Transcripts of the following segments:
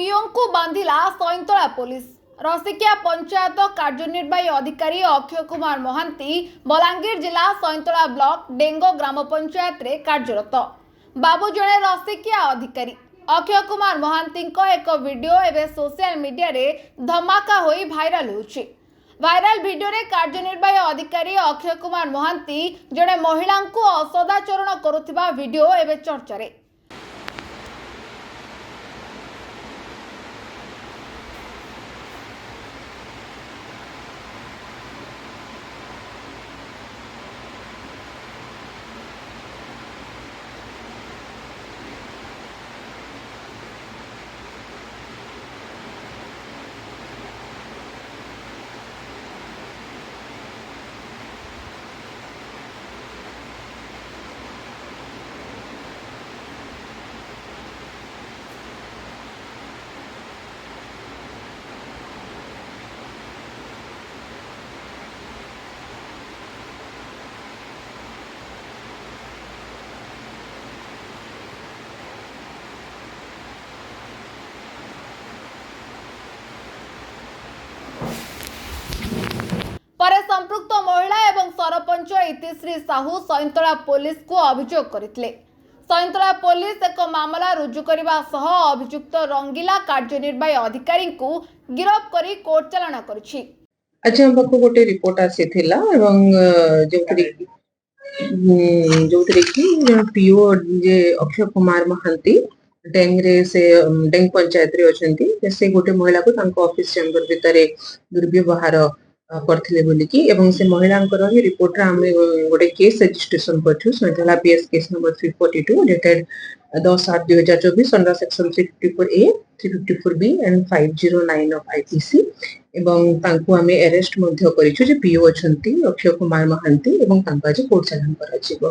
पीओंकु बांधिला सैंतला police. रसिकिया panchayat कार्यनिर्वाही अधिकारी अक्षय कुमार महांती बलांगीर जिला सैंतला block डेंगो ग्राम पंचायत रे कार्यरत बाबू जड़े रसिकिया अधिकारी। अक्षय कुमार महांती एक वीडियो एवं सोशल मीडिया रे धमाका होई भाइराल होउछि। भाइराल वीडियो रे कार्यनिर्वाही अधिकारी अक्षय कुमार महांती जड़े महिला को असदाचरण करुथिबा वीडियो एवं चर्चा रे। पर संपृक्त महिला एवं सरपंच इतिश्री साहू सैंतला पुलिस को अभियोग करथिले। सैंतला पुलिस एक मामला रुजु करबा सह अभियुक्त रंगीला कार्यनिर्वाही अधिकारी को गिरफ्त करी कोर्ट चालान करछि। अच्छा हम पाखु गोटे रिपोर्ट आसीथिला एवं जोतरे की पीओ जे अक्षय कुमार महांती डेंग रे से डेंग पंचायत रे अछंती से गोटे महिला को तांको ऑफिस चेंबर भितरे दुर्व्यवहार करथिले बोली की एवं से महिलांकर ही रिपोर्ट रा हम गोटे केस रजिस्ट्रेशन करछु Saintala PS case number 342 dated 10/8/2024 under section 354A 354B and 509 of IPC एवं तांको हमें अरेस्ट मध्ये करिछु जे पीओ अछंती अक्षय कुमार महांती एवं तांका जे कोर्ट चालान कराजिबो।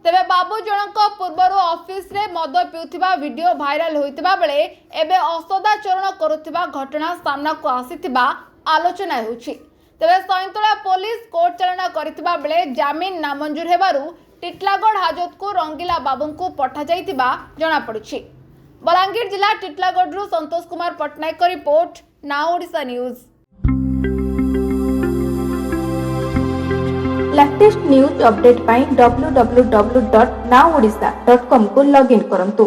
तेबे बाबू जनक पूर्वरु ऑफिस रे मद पिउथिबा वीडियो भाइराल होइतिबा बेले एबे असदाचरण करुथिबा घटना सामना को आसीथिबा आलोचना होउछि। तेबे सैंतला पुलिस कोर्ट चालान करिथिबा बेले जामीन नामंजूर हेबारु टिटलागढ़ हाजत को रंगीला बाबू को पठा जाइतिबा जणा पड़िछि। बलांगीर जिला टिटलागढ़ रु संतोष कुमार पटनायक का report now Odisha news. Latest news update पाई www.nowodisha.com को लॉगिन करंतु।